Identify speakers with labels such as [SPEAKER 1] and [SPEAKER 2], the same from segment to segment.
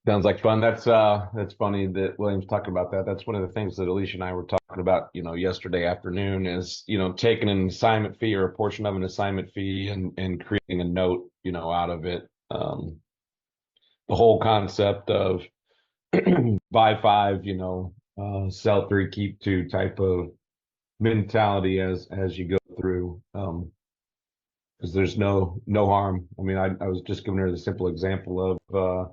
[SPEAKER 1] Sounds like fun. That's funny that William's talking about that. That's one of the things that Alicia and I were talking about, yesterday afternoon is, taking an assignment fee or a portion of an assignment fee and creating a note, out of it. The whole concept of buy five, sell three, keep two type of mentality as you go through. Because there's no harm. I mean, I was just giving her the simple example of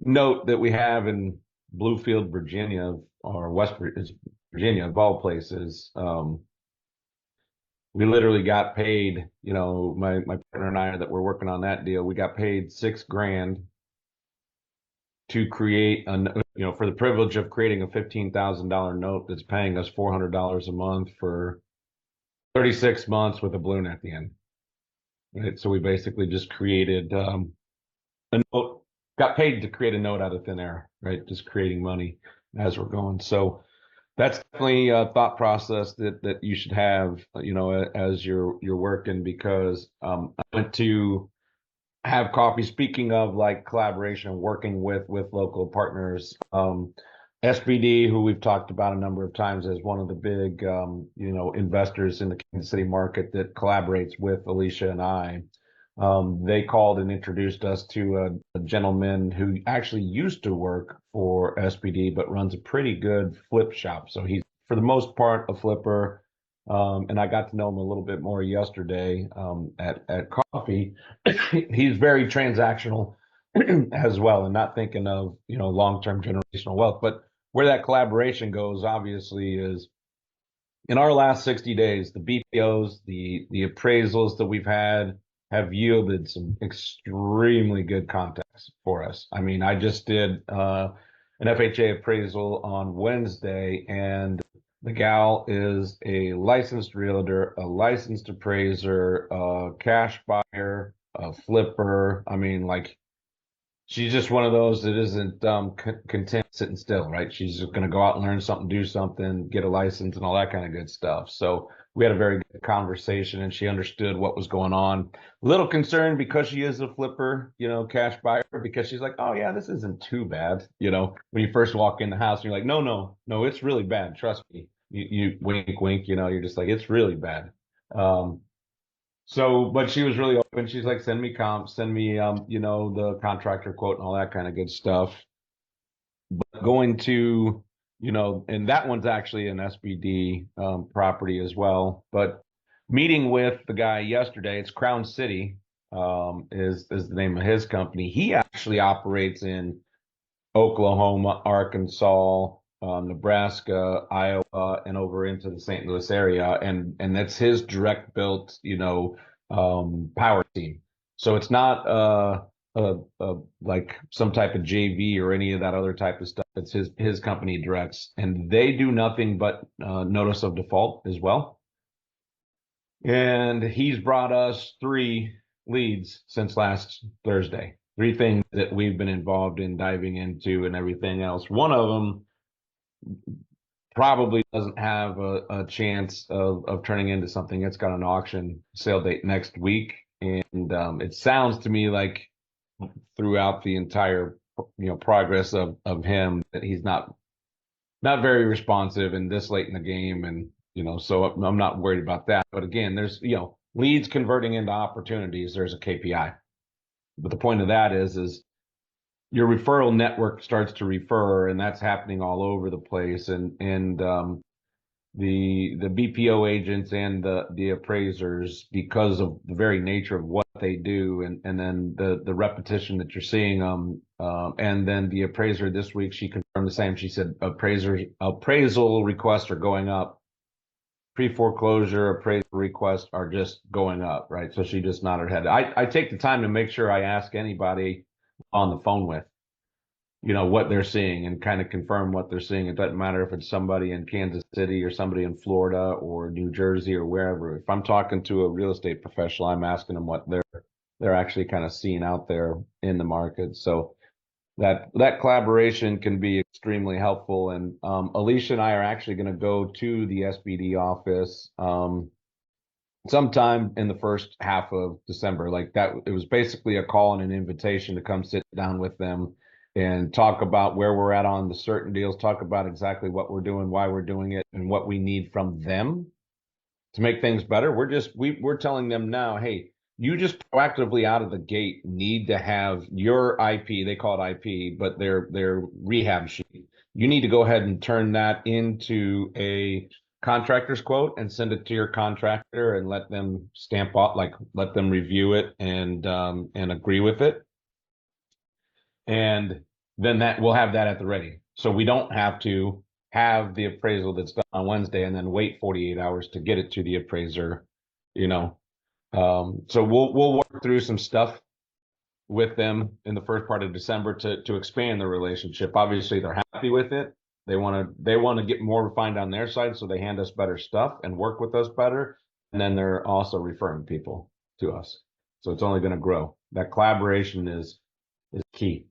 [SPEAKER 1] note that we have in Bluefield, Virginia, or Virginia, of all places. We literally got paid, my partner and I that were working on that deal, we got paid 6 grand to create for the privilege of creating a $15,000 note that's paying us $400 a month for 36 months with a balloon at the end. Right. So we basically just created a note, got paid to create a note out of thin air, right? Just creating money as we're going. So that's definitely a thought process that you should have, as you're working because I went to have coffee. Speaking of like collaboration, working with local partners, SBD, who we've talked about a number of times as one of the big, investors in the Kansas City market that collaborates with Alicia and I. They called and introduced us to a gentleman who actually used to work for SBD, but runs a pretty good flip shop. So he's, for the most part, a flipper. And I got to know him a little bit more yesterday at coffee. He's very transactional as well, and not thinking of long-term generational wealth. But where that collaboration goes, obviously, is in our last 60 days, the BPOs, the appraisals that we've had have yielded some extremely good contacts for us. I mean, I just did an FHA appraisal on Wednesday, and the gal is a licensed realtor, a licensed appraiser, a cash buyer, a flipper. I mean, like she's just one of those that isn't content sitting still, right? She's just going to go out and learn something, do something, get a license, and all that kind of good stuff. So we had a very good conversation, and she understood what was going on. A little concerned because she is a flipper, cash buyer, because she's like, oh yeah, this isn't too bad. When you first walk in the house, and you're like, no, no, no, it's really bad. Trust me. You wink, wink. You're just like, it's really bad. Um, but she was really open. She's like, send me comps, send me, the contractor quote and all that kind of good stuff. But going to, and that one's actually an SBD property as well. But meeting with the guy yesterday, it's Crown City, is the name of his company. He actually operates in Oklahoma, Arkansas, Nebraska, Iowa, and over into the St. Louis area, and that's his direct built, power team. So it's not like some type of JV or any of that other type of stuff. It's his company directs, and they do nothing but notice of default as well. And he's brought us 3 leads since last Thursday. 3 things that we've been involved in diving into and everything else. One of them probably doesn't have a chance of turning into something. It's got an auction sale date next week. And it sounds to me like throughout the entire progress of him that he's not very responsive and this late in the game. And so I'm not worried about that. But again, there's leads converting into opportunities. There's a KPI. But the point of that is your referral network starts to refer, and that's happening all over the place. And the BPO agents and the appraisers, because of the very nature of what they do, and then the repetition that you're seeing and then the appraiser this week, she confirmed the same. She said appraisal requests are going up. Pre-foreclosure appraisal requests are just going up, right? So she just nodded her head. I take the time to make sure I ask anybody on the phone with, what they're seeing and kind of confirm what they're seeing. It doesn't matter if it's somebody in Kansas City or somebody in Florida or New Jersey or wherever. If I'm talking to a real estate professional, I'm asking them what they're actually kind of seeing out there in the market. So that collaboration can be extremely helpful. And Alicia and I are actually going to go to the SBD office sometime in the first half of December. Like that, it was basically a call and an invitation to come sit down with them and talk about where we're at on the certain deals, talk about exactly what we're doing, why we're doing it, and what we need from them to make things better. We're telling them now, hey, you just proactively out of the gate need to have your IP, they call it IP, but their rehab sheet. You need to go ahead and turn that into a contractor's quote and send it to your contractor and let them stamp out, like let them review it and agree with it. And then that we'll have that at the ready. So we don't have to have the appraisal that's done on Wednesday and then wait 48 hours to get it to the appraiser, you know. So we'll work through some stuff with them in the first part of December to expand the relationship. Obviously, they're happy with it. They want to get more refined on their side, so they hand us better stuff and work with us better. And then they're also referring people to us. So it's only going to grow. That collaboration is key.